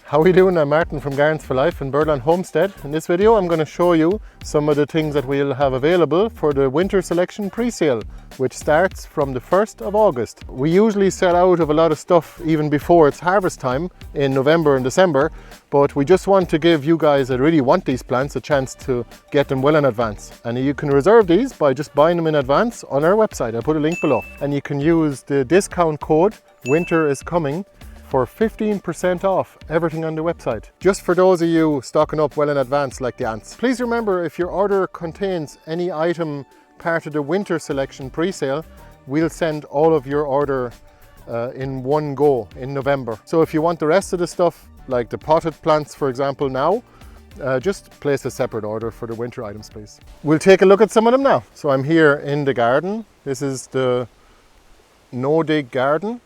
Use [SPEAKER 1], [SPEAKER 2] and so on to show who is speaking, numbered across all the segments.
[SPEAKER 1] How are we doing? I'm Martin from Gardens for Life in Birdland Homestead. In this video I'm going to show you some of the things that we'll have available for the winter selection pre-sale, which starts from the 1st of August. We usually sell out of a lot of stuff even before it's harvest time in November and December, but we just want to give you guys that really want these plants a chance to get them well in advance. And you can reserve these by just buying them in advance on our website. I'll put a link below. And you can use the discount code Winter is Coming for 15% off everything on the website. Just for those of you stocking up well in advance like the ants. Please remember, if your order contains any item part of the winter selection pre-sale, we'll send all of your order in one go in November. So if you want the rest of the stuff, like the potted plants for example now, just place a separate order for the winter items please. We'll take a look at some of them now. So I'm here in the garden. This is the no-dig garden,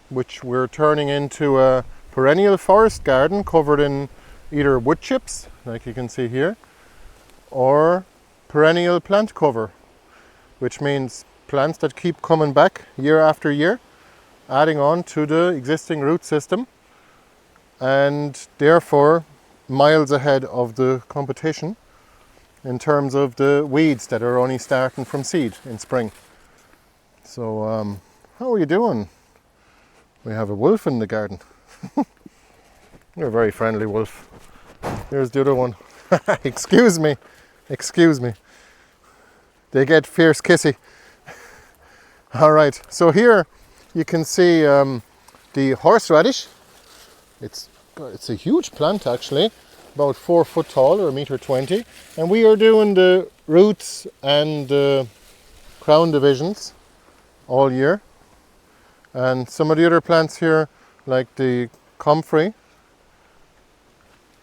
[SPEAKER 1] which we're turning into a perennial forest garden covered in either wood chips, like you can see here, or perennial plant cover, which means plants that keep coming back year after year, adding on to the existing root system, and therefore miles ahead of the competition in terms of the weeds that are only starting from seed in spring. So how are you doing? We have a wolf in the garden. You're a very friendly wolf. Here's the other one. Excuse me. Excuse me. They get fierce kissy. All right. So here you can see the horseradish. It's a huge plant actually, about 4 foot tall or 1.20 m. And we are doing the roots and the crown divisions all year. And some of the other plants here, like the comfrey,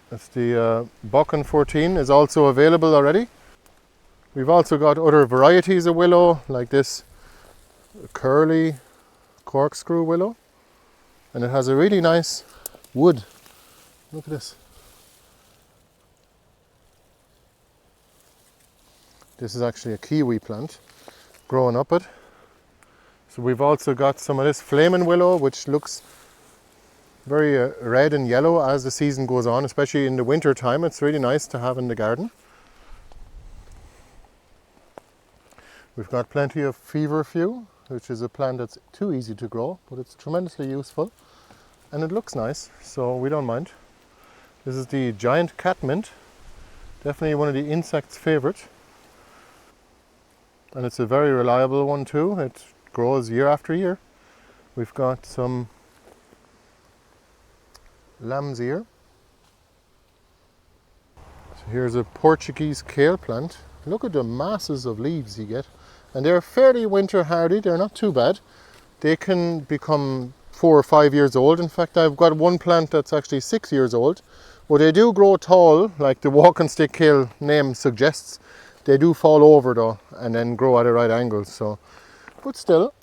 [SPEAKER 1] that's the Buchan 14, is also available already. We've also got other varieties of willow, like this curly corkscrew willow, and it has a really nice wood. Look at this. This is actually a kiwi plant growing up it. So we've also got some of this flaming willow, which looks very red and yellow as the season goes on, especially in the winter time. It's really nice to have in the garden. We've got plenty of feverfew, which is a plant that's too easy to grow, but it's tremendously useful and it looks nice, so we don't mind. This is the giant catmint, definitely one of the insects' favorite, and it's a very reliable one too. It grows year after year. We've got some lamb's ear. So here's a Portuguese kale plant. Look at the masses of leaves you get, and they're fairly winter hardy. They're not too bad. They can become 4 or 5 years old. In fact, I've got one plant that's actually 6 years old. But they do grow tall, like the walking stick kale name suggests. They do fall over though and then grow at a right angle. So, but still,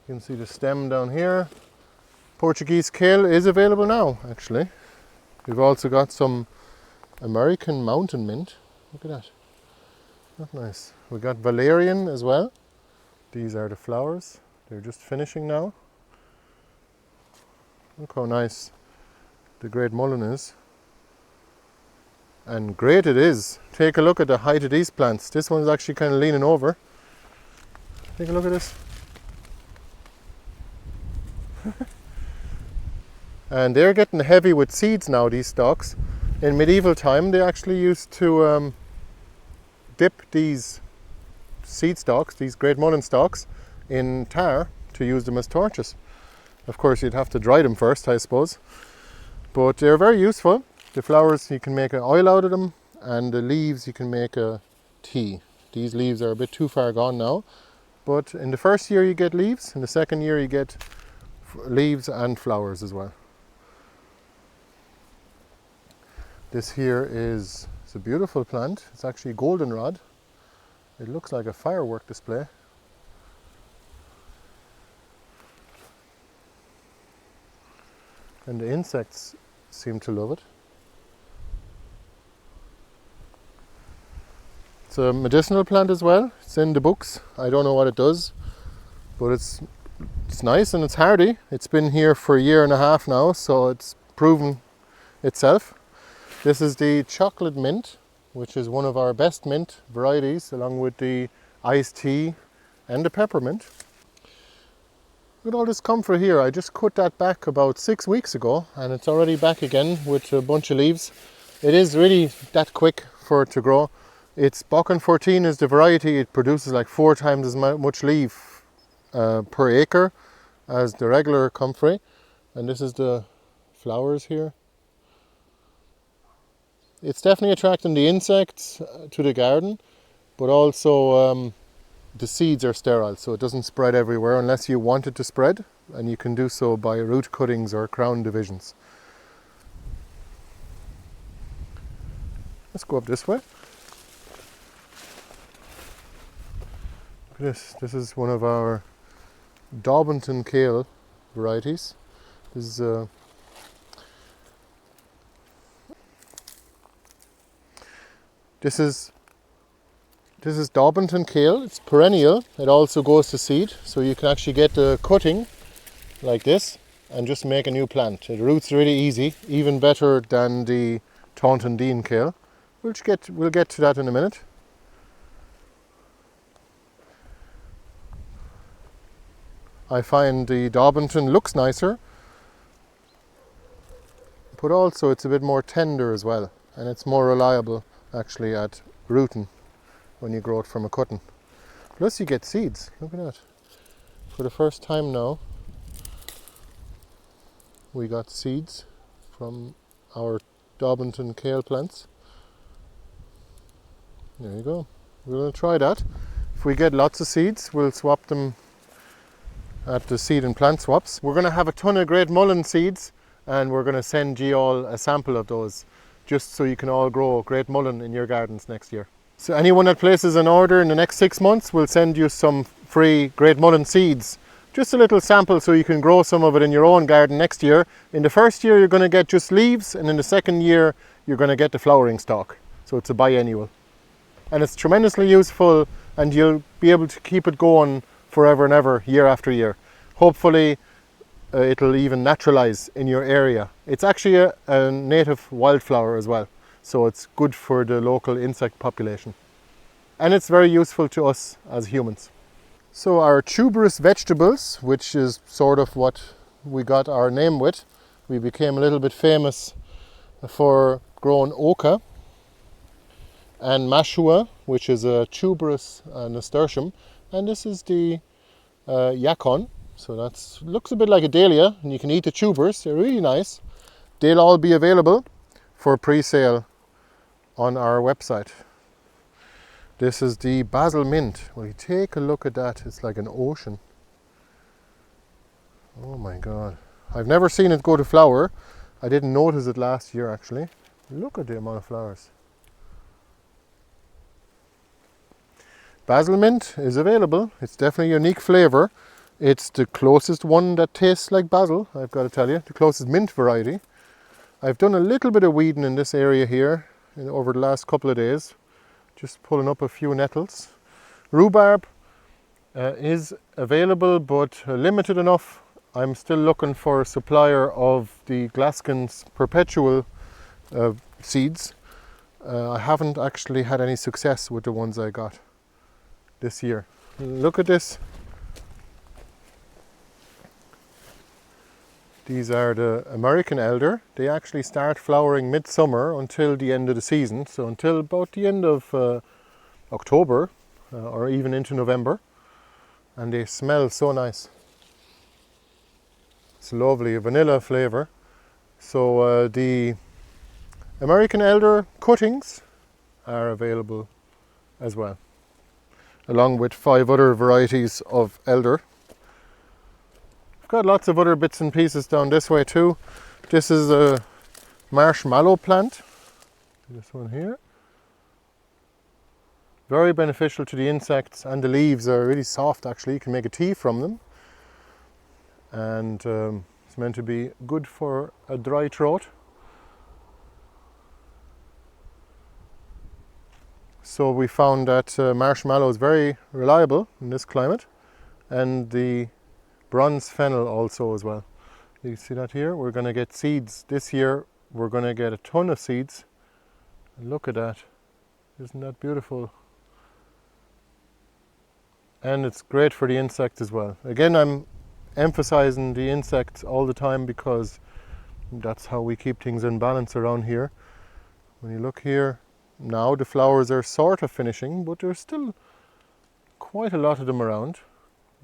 [SPEAKER 1] you can see the stem down here. Portuguese kale is available now, actually. We've also got some American mountain mint. Look at that. That's nice. We got valerian as well. These are the flowers. They're just finishing now. Look how nice the great mullein is. And great it is. Take a look at the height of these plants. This one's actually kind of leaning over. Take a look at this. And they're getting heavy with seeds now, these stalks. In medieval time they actually used to dip these seed stalks, these great mullein stalks, in tar to use them as torches. Of course you'd have to dry them first, I suppose, but they're very useful. The flowers, you can make an oil out of them, and the leaves you can make a tea. These leaves are a bit too far gone now, but in the first year you get leaves, in the second year you get leaves and flowers as well. This here is a beautiful plant. It's actually goldenrod. It looks like a firework display. And the insects seem to love it. It's a medicinal plant as well. It's in the books. I don't know what it does, but it's nice and it's hardy. It's been here for a year and a half now, so it's proven itself. This is the chocolate mint, which is one of our best mint varieties, along with the iced tea and the peppermint. Look at all this comfrey here. I just cut that back about 6 weeks ago and it's already back again with a bunch of leaves. It is really that quick for it to grow. It's Bokken 14 is the variety. It produces like 4 times as much leaf per acre as the regular comfrey. And this is the flowers here. It's definitely attracting the insects to the garden, but also the seeds are sterile, so it doesn't spread everywhere unless you want it to spread, and you can do so by root cuttings or crown divisions. Let's go up this way. Look at this. This is one of our Daubenton kale varieties. This is Daubenton kale. It's perennial. It also goes to seed, so you can actually get the cutting like this and just make a new plant. It roots really easy, even better than the Taunton Dean kale. We'll get to that in a minute. I find the Daubenton looks nicer, but also it's a bit more tender as well, and it's more reliable actually at rooting when you grow it from a cutting. Plus you get seeds. Look at that. For the first time now we got seeds from our Daubenton kale plants. There you go. We're going to try that. If we get lots of seeds, we'll swap them at the seed and plant swaps. We're going to have a ton of great mullein seeds, and we're going to send you all a sample of those, just so you can all grow great mullein in your gardens next year. So anyone that places an order in the next 6 months, will send you some free great mullein seeds. Just a little sample so you can grow some of it in your own garden next year. In the first year you're going to get just leaves, and in the second year you're going to get the flowering stalk. So it's a biennial. And it's tremendously useful, and you'll be able to keep it going forever and ever, year after year. Hopefully it'll even naturalize in your area. It's actually a native wildflower as well, so it's good for the local insect population. And it's very useful to us as humans. So our tuberous vegetables, which is sort of what we got our name with, we became a little bit famous for growing oca and mashua, which is a tuberous nasturtium, and this is the yacon. So that looks a bit like a dahlia, and you can eat the tubers. They're really nice. They'll all be available for pre-sale on our website. This is the basil mint. Well, you take a look at that. It's like an ocean. Oh my god. I've never seen it go to flower. I didn't notice it last year actually. Look at the amount of flowers. Basil mint is available. It's definitely a unique flavour. It's the closest one that tastes like basil, I've got to tell you. The closest mint variety. I've done a little bit of weeding in this area here over the last couple of days. Just pulling up a few nettles. Rhubarb is available, but limited enough. I'm still looking for a supplier of the Glaskin's perpetual seeds. I haven't actually had any success with the ones I got this year. Look at this. These are the American elder. They actually start flowering midsummer until the end of the season, so until about the end of October or even into November, and they smell so nice. It's lovely, a vanilla flavour. So the American elder cuttings are available as well, along with 5 other varieties of elder. I've got lots of other bits and pieces down this way too. This is a marshmallow plant. This one here. Very beneficial to the insects, and the leaves are really soft actually. You can make a tea from them. And it's meant to be good for a dry throat. So we found that marshmallow is very reliable in this climate, and the bronze fennel also as well. You see that here? We're going to get seeds this year. We're going to get a ton of seeds. And look at that. Isn't that beautiful? And it's great for the insects as well. Again, I'm emphasizing the insects all the time because that's how we keep things in balance around here. When you look here, now the flowers are sort of finishing, but there's still quite a lot of them around.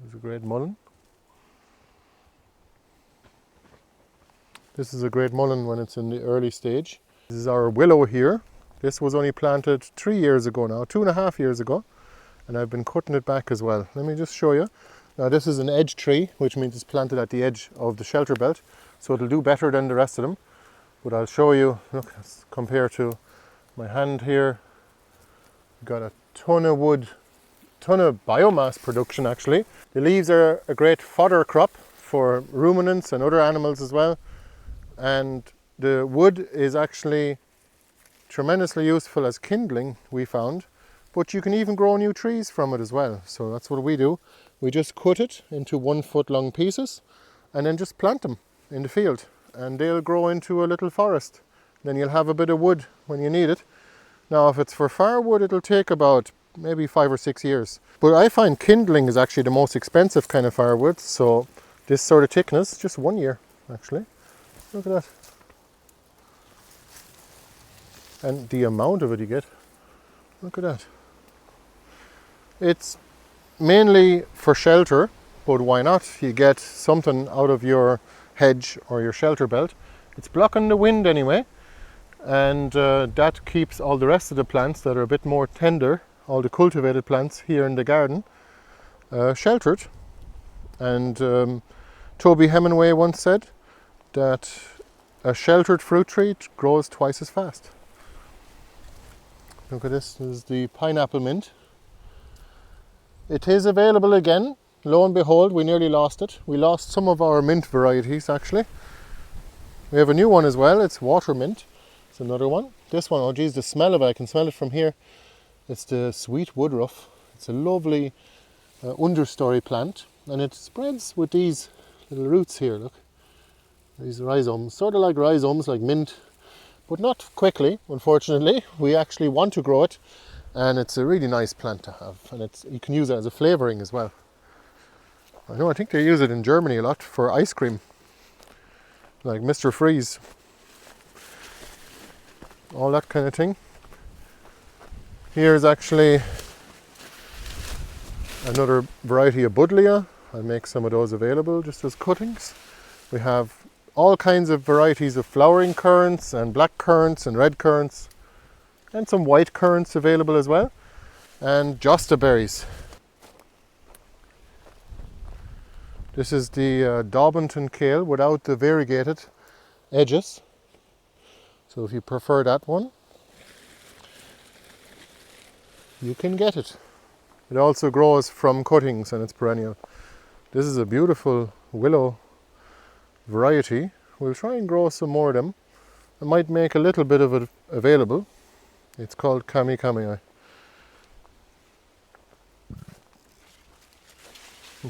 [SPEAKER 1] There's a great mullein. This is a great mullein when it's in the early stage. This is our willow here. This was only planted 3 years ago now, 2.5 years ago. And I've been cutting it back as well. Let me just show you. Now this is an edge tree, which means it's planted at the edge of the shelter belt. So it'll do better than the rest of them. But I'll show you, look, compared to my hand here. We've got a ton of wood, ton of biomass production actually. The leaves are a great fodder crop for ruminants and other animals as well. And the wood is actually tremendously useful as kindling, we found. But you can even grow new trees from it as well. So that's what we do. We just cut it into 1 foot long pieces and then just plant them in the field. And they'll grow into a little forest. Then you'll have a bit of wood when you need it. Now if it's for firewood, it'll take about maybe 5 or 6 years. But I find kindling is actually the most expensive kind of firewood. So this sort of thickness, just 1 year actually. Look at that. And the amount of it you get. Look at that. It's mainly for shelter, but why not? You get something out of your hedge or your shelter belt. It's blocking the wind anyway, and that keeps all the rest of the plants that are a bit more tender, all the cultivated plants here in the garden, sheltered. And Toby Hemingway once said that a sheltered fruit tree grows twice as fast. Look at this, this is the pineapple mint. It is available again. Lo and behold, we nearly lost it. We lost some of our mint varieties actually. We have a new one as well, it's water mint. It's another one. This one, oh geez, the smell of it, I can smell it from here. It's the sweet woodruff. It's a lovely understory plant, and it spreads with these little roots here, look. These rhizomes, sort of like rhizomes, like mint, but not quickly, unfortunately. We actually want to grow it, and it's a really nice plant to have, and you can use it as a flavouring as well. I think they use it in Germany a lot for ice cream, like Mr. Freeze, all that kind of thing. Here's actually another variety of buddleia. I'll make some of those available just as cuttings. We have all kinds of varieties of flowering currants and black currants and red currants, and some white currants available as well, and josta berries. This is the Daubenton kale without the variegated edges. So if you prefer that one, you can get it. It also grows from cuttings and it's perennial. This is a beautiful willow variety. We'll try and grow some more of them. I might make a little bit of it available. It's called Kami Kami.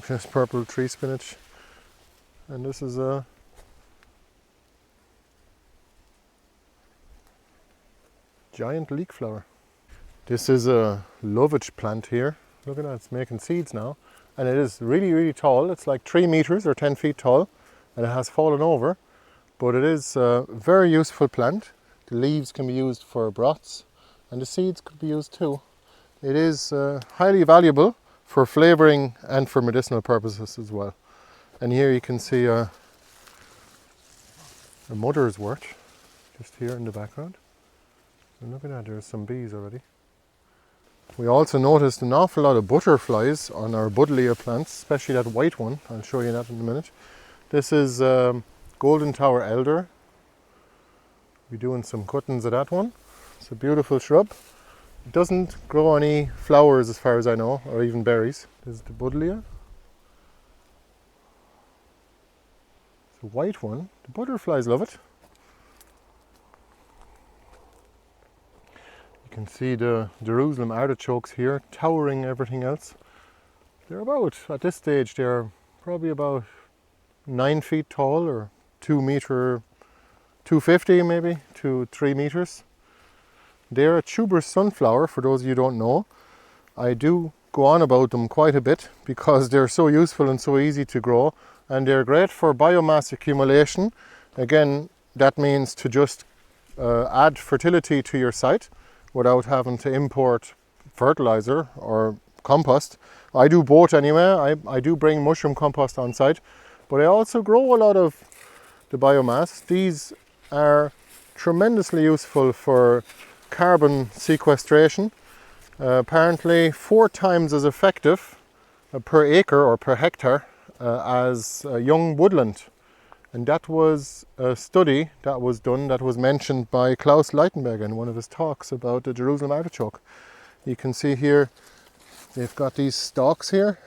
[SPEAKER 1] Just purple tree spinach. And this is a giant leek flower. This is a lovage plant here. Look at that, it's making seeds now. And it is really, really tall. It's like 3 meters or 10 feet tall. And it has fallen over. But it is a very useful plant. The leaves can be used for broths, and the seeds could be used too. It is highly valuable for flavouring and for medicinal purposes as well. And here you can see a mother's wort just here in the background. And look at that, there's some bees already. We also noticed an awful lot of butterflies on our buddleia plants, especially that white one. I'll show you that in a minute. This is Golden Tower Elder. We're doing some cuttings of that one. It's a beautiful shrub. It doesn't grow any flowers as far as I know, or even berries. This is the buddleia. It's a white one. The butterflies love it. You can see the Jerusalem artichokes here, towering everything else. They're about, at this stage, they're probably about 9 feet tall or 2 meter, 250 maybe to 3 meters. They're a tuberous sunflower, for those of you who don't know. I do go on about them quite a bit because they're so useful and so easy to grow, and they're great for biomass accumulation. Again, that means to just add fertility to your site without having to import fertilizer or compost. I do both anyway. I do bring mushroom compost on site, but I also grow a lot of the biomass. These are tremendously useful for carbon sequestration. Apparently 4 times as effective per acre or per hectare as young woodland. And that was a study that was done, that was mentioned by Klaus Leitenberger in one of his talks about the Jerusalem artichoke. You can see here they've got these stalks here,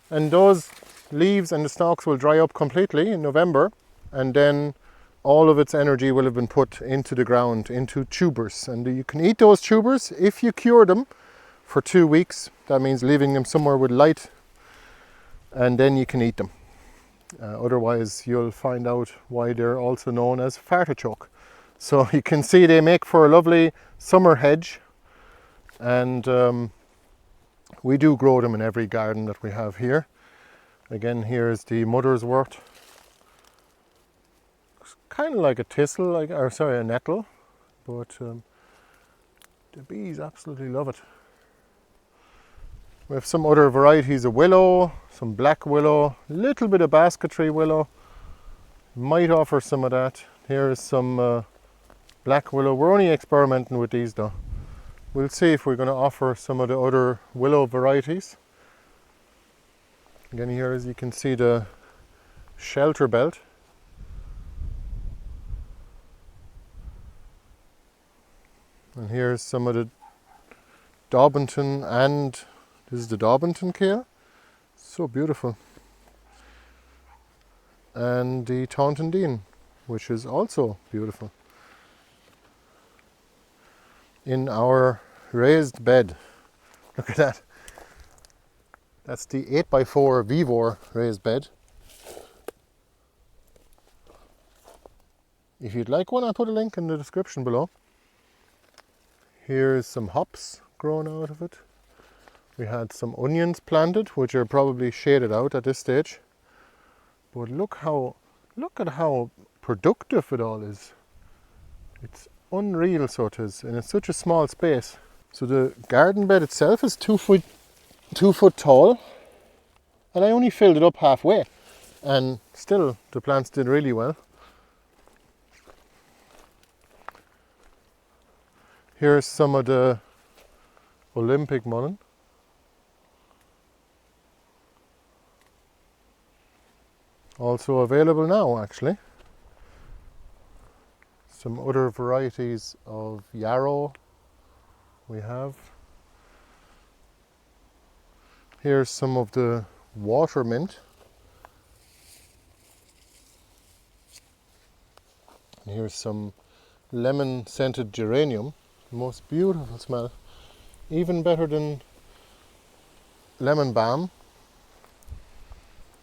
[SPEAKER 1] and those leaves and the stalks will dry up completely in November, and then all of its energy will have been put into the ground, into tubers. And you can eat those tubers if you cure them for 2 weeks. That means leaving them somewhere with light, and then you can eat them. Otherwise you'll find out why they're also known as fartichoke. So you can see they make for a lovely summer hedge, and we do grow them in every garden that we have here. Again, here's the mother's wort. It's kind of like a thistle, a nettle, but the bees absolutely love it. We have some other varieties of willow, some black willow, a little bit of basketry willow. Might offer some of that. Here is some black willow. We're only experimenting with these though. We'll see if we're going to offer some of the other willow varieties. Again, here as you can see the shelter belt. And here's some of the Daubenton, and this is the Daubenton kale. So beautiful. And the Taunton Dean, which is also beautiful. In our raised bed. Look at that. That's the 8x4 Vivor raised bed. If you'd like one, I'll put a link in the description below. Here's some hops growing out of it. We had some onions planted, which are probably shaded out at this stage. But look at how productive it all is. It's unreal, so it is, and it's such a small space. So the garden bed itself is 2 foot tall, and I only filled it up halfway, and still the plants did really well. Here's some of the Olympic mullein. Also available now, actually. Some other varieties of yarrow we have. Here's some of the water mint. And here's some lemon scented geranium. The most beautiful smell. Even better than lemon balm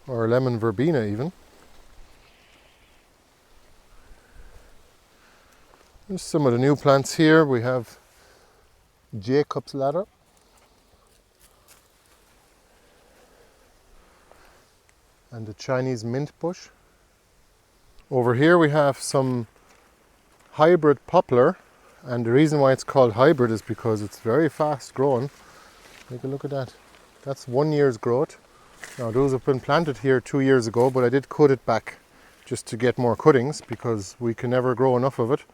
[SPEAKER 1] or lemon verbena even. There's some of the new plants here. We have Jacob's ladder. And the Chinese mint bush. Over here we have some hybrid poplar, and the reason why it's called hybrid is because it's very fast growing. Take a look at that. That's 1 year's growth. Now those have been planted here 2 years ago, but I did cut it back just to get more cuttings because we can never grow enough of it.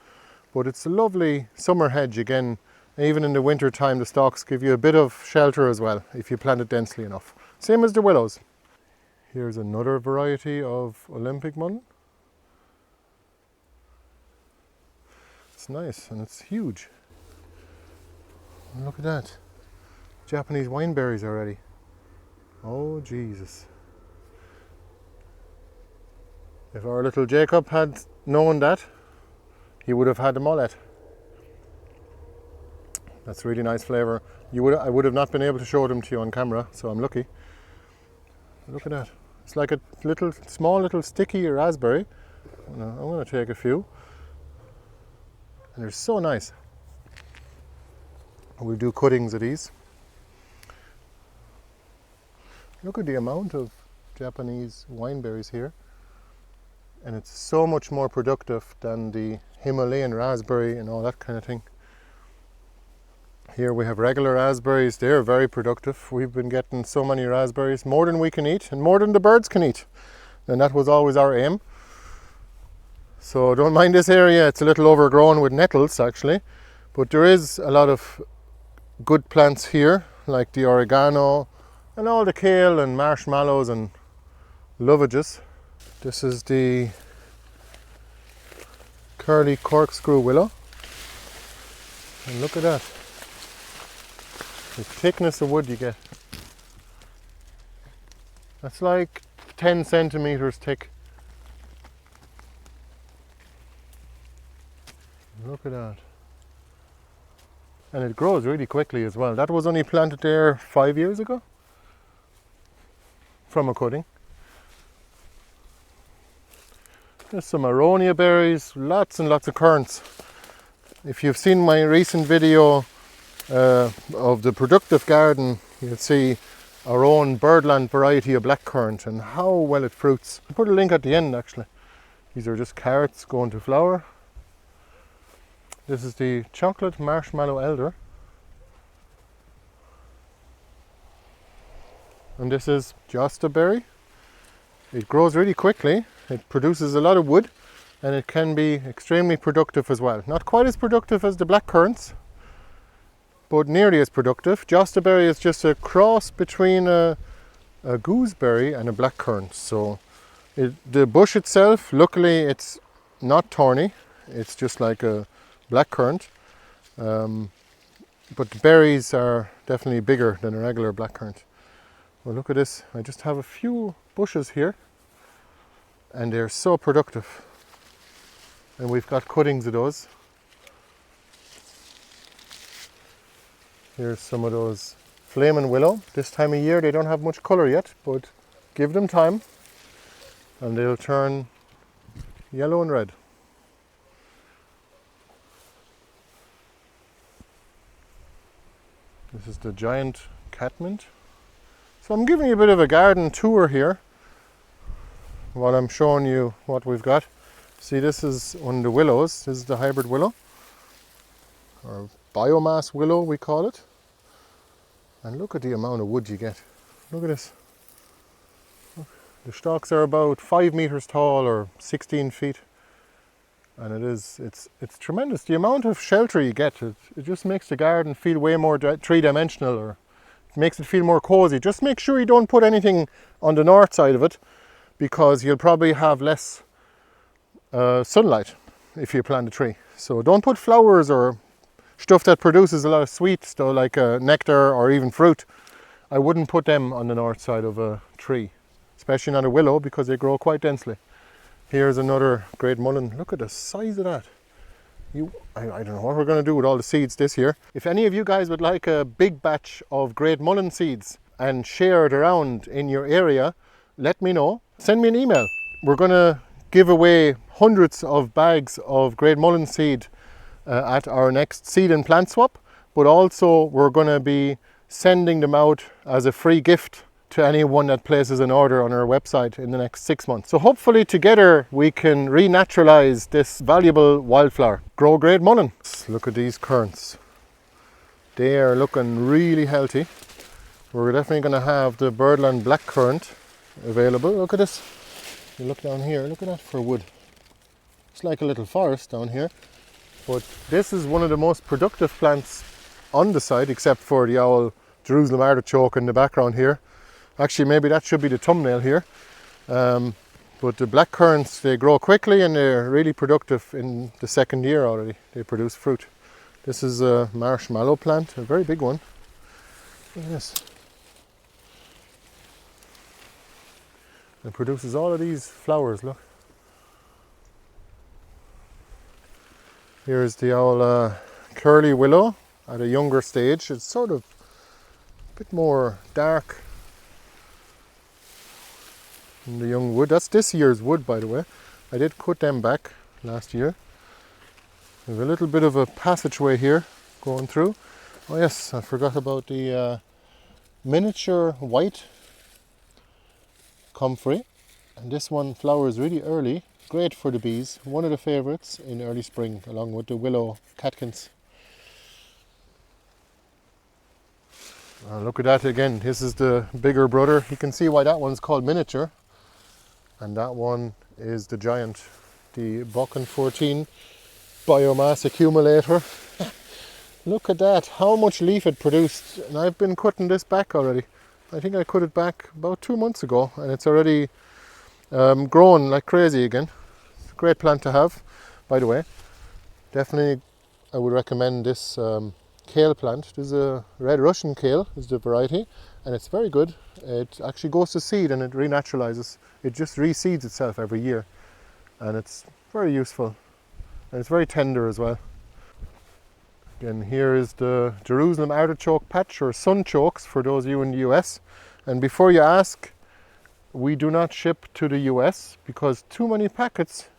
[SPEAKER 1] But it's a lovely summer hedge again. Even in the winter time the stalks give you a bit of shelter as well if you plant it densely enough. Same as the willows. Here's another variety of Olympic mullein. It's nice and it's huge. Look at that. Japanese wineberries already. Oh Jesus. If our little Jacob had known that, he would have had a mullet. That's really nice flavour. I would have not been able to show them to you on camera, so I'm lucky. Look at that. It's like a small little sticky raspberry. I'm going to take a few. And they're so nice. We'll do cuttings of these. Look at the amount of Japanese wineberries here. And it's so much more productive than the Himalayan raspberry and all that kind of thing. Here we have regular raspberries. They're very productive. We've been getting so many raspberries, more than we can eat and more than the birds can eat. And that was always our aim. So don't mind this area. It's a little overgrown with nettles actually. But there is a lot of good plants here, like the oregano and all the kale and marshmallows and lovages. This is the curly corkscrew willow. And look at that. The thickness of wood you get. That's like 10 centimeters thick. Look at that. And it grows really quickly as well. That was only planted there 5 years ago from a cutting. There's some aronia berries, lots and lots of currants. If you've seen my recent video of the productive garden, you'll see our own birdland variety of blackcurrant and how well it fruits. I'll put a link at the end actually. These are just carrots going to flower. This is the chocolate marshmallow elder. And this is josta berry. It grows really quickly. It produces a lot of wood and it can be extremely productive as well. Not quite as productive as the blackcurrants, but nearly as productive. Josta berry is just a cross between a gooseberry and a blackcurrant. So the bush itself, luckily it's not thorny. It's just like a blackcurrant. But the berries are definitely bigger than a regular blackcurrant. Well, look at this. I just have a few bushes here and they're so productive. And we've got cuttings of those. Here's some of those flaming willow. This time of year they don't have much colour yet, but give them time and they'll turn yellow and red. This is the giant catmint. So I'm giving you a bit of a garden tour here while I'm showing you what we've got. See, this is one of the willows. This is the hybrid willow, or biomass willow we call it. And look at the amount of wood you get. Look at this. Look. The stalks are about 5 meters tall or 16 feet. And it's tremendous. The amount of shelter you get, it just makes the garden feel way more three-dimensional, or it makes it feel more cozy. Just make sure you don't put anything on the north side of it, because you'll probably have less sunlight if you plant a tree. So don't put flowers or stuff that produces a lot of sweet stuff like nectar or even fruit. I wouldn't put them on the north side of a tree, especially not a willow, because they grow quite densely. Here's another great mullein. Look at the size of that. I don't know what we're going to do with all the seeds this year. If any of you guys would like a big batch of great mullein seeds and share it around in your area, let me know. Send me an email. We're going to give away hundreds of bags of great mullein seed at our next seed and plant swap, but also we're going to be sending them out as a free gift to anyone that places an order on our website in the next 6 months. So hopefully together we can renaturalize this valuable wildflower. Grow great mullein. Look at these currants. They are looking really healthy. We're definitely going to have the birdland blackcurrant available. Look at this. You look down here, look at that for wood. It's like a little forest down here. But this is one of the most productive plants on the site, except for the owl Jerusalem artichoke in the background here. Actually, maybe that should be the thumbnail here. But the blackcurrants, they grow quickly and they're really productive in the second year already. They produce fruit. This is a marshmallow plant, a very big one. Look at this. It produces all of these flowers, look. Here's the old curly willow at a younger stage. It's sort of a bit more dark And the young wood, that's this year's wood, by the way. I did cut them back last year. There's a little bit of a passageway here going through. Oh yes, I forgot about the miniature white comfrey. And this one flowers really early. Great for the bees. One of the favourites in early spring, along with the willow catkins. Look at that again. This is the bigger brother. You can see why that one's called miniature. And that one is the giant, the Buchan 14 biomass accumulator. Look at that, how much leaf it produced. And I've been cutting this back already. I think I cut it back about 2 months ago, and it's already grown like crazy again. It's a great plant to have, by the way. Definitely I would recommend this kale plant. This is a red Russian kale, is the variety, and it's very good. It actually goes to seed and it renaturalizes. It just reseeds itself every year, and it's very useful, and it's very tender as well. Again, here is the Jerusalem artichoke patch, or sunchokes for those of you in the US. And before you ask, we do not ship to the US because too many packets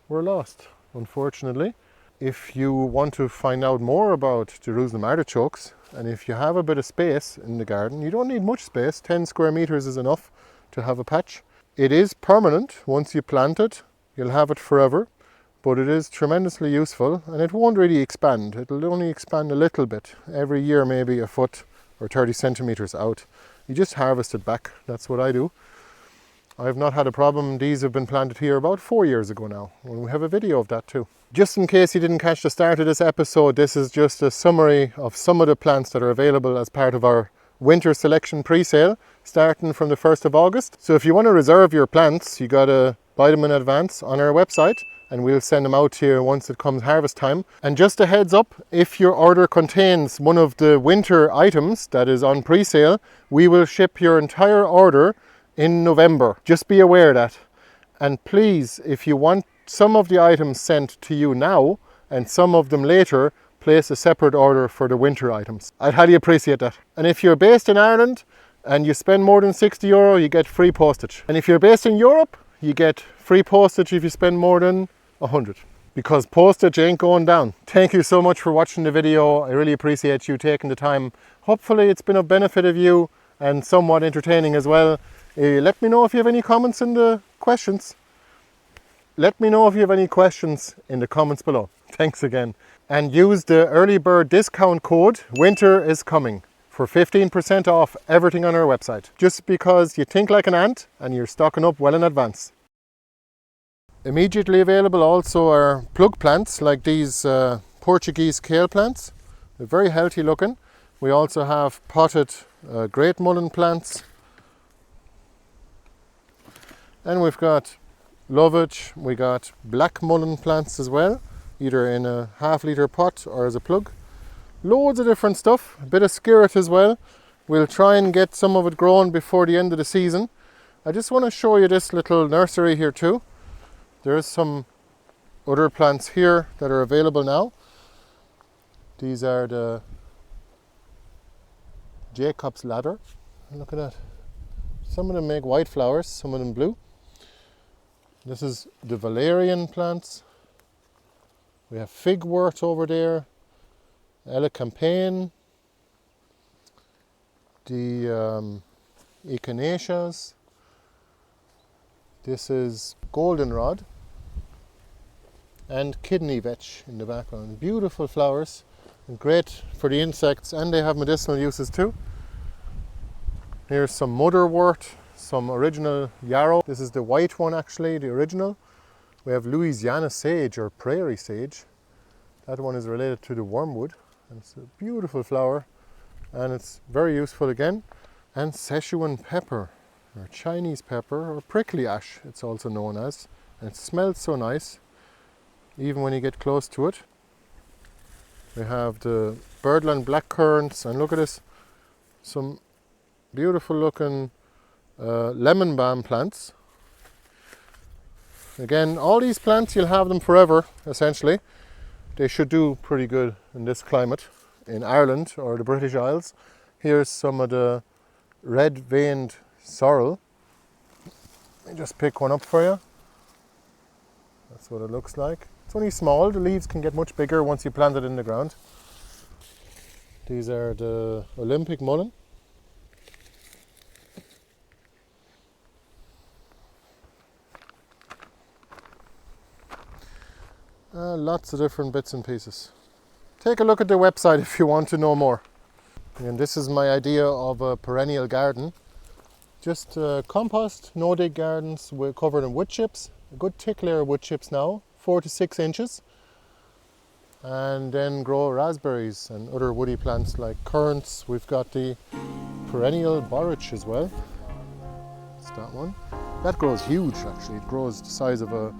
[SPEAKER 1] were lost, unfortunately. If you want to find out more about Jerusalem artichokes, and if you have a bit of space in the garden, you don't need much space, 10 square meters is enough to have a patch. It is permanent. Once you plant it, you'll have it forever, but it is tremendously useful, and it won't really expand. It'll only expand a little bit, every year maybe a foot or 30 centimeters out. You just harvest it back. That's what I do. I've not had a problem. These have been planted here about 4 years ago now, and we have a video of that too. Just in case you didn't catch the start of this episode, this is just a summary of some of the plants that are available as part of our winter selection pre-sale, starting from the 1st of August. So if you want to reserve your plants, you got to buy them in advance on our website, and we'll send them out to you once it comes harvest time. And just a heads up, if your order contains one of the winter items that is on pre-sale, we will ship your entire order in November. Just be aware of that. And please, if you want some of the items sent to you now and some of them later, place a separate order for the winter items. I'd highly appreciate that. And if you're based in Ireland and you spend more than €60, you get free postage. And if you're based in Europe, you get free postage if you spend more than 100, because postage ain't going down. Thank you so much for watching the video. I really appreciate you taking the time. Hopefully it's been of benefit of you and somewhat entertaining as well. Let me know if you have any comments in the questions. Let me know if you have any questions in the comments below. Thanks again. And use the early bird discount code winter is coming for 15% off everything on our website, just because you think like an ant and you're stocking up well in advance. Immediately available also are plug plants like these Portuguese kale plants. They're very healthy looking. We also have potted great mullein plants, and we've got lovage. We got black mullein plants as well, either in a half-litre pot or as a plug. Loads of different stuff, a bit of skirret as well. We'll try and get some of it grown before the end of the season. I just want to show you this little nursery here too. There's some other plants here that are available now. These are the Jacob's ladder. Look at that. Some of them make white flowers, some of them blue. This is the valerian plants. We have figwort over there, elecampane, the echinaceas. This is goldenrod and kidney vetch in the background. Beautiful flowers and great for the insects, and they have medicinal uses too. Here's some motherwort, some original yarrow. This is the white one actually, the original. We have Louisiana sage or prairie sage. That one is related to the wormwood, and it's a beautiful flower and it's very useful again. And Szechuan pepper, or Chinese pepper, or prickly ash it's also known as, and it smells so nice even when you get close to it. We have the birdland blackcurrants, and look at this, some beautiful looking lemon balm plants. Again, all these plants, you'll have them forever essentially. They should do pretty good in this climate in Ireland or the British Isles. Here's some of the red veined sorrel. Let me just pick one up for you. That's what it looks like. It's only small, the leaves can get much bigger once you plant it in the ground. These are the Olympic mullein. Lots of different bits and pieces. Take a look at the website if you want to know more. And this is my idea of a perennial garden. Just compost, no-dig gardens covered in wood chips. A good thick layer of wood chips now, 4 to 6 inches. And then grow raspberries and other woody plants like currants. We've got the perennial borage as well. It's that one. That grows huge actually. It grows the size of a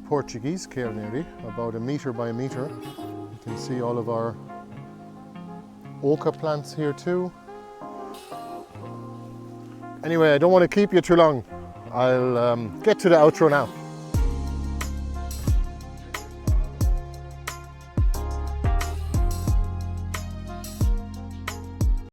[SPEAKER 1] Portuguese kale nearly, about 1 meter by 1 meter. You can see all of our oca plants here too. Anyway, I don't want to keep you too long. I'll get to the outro now.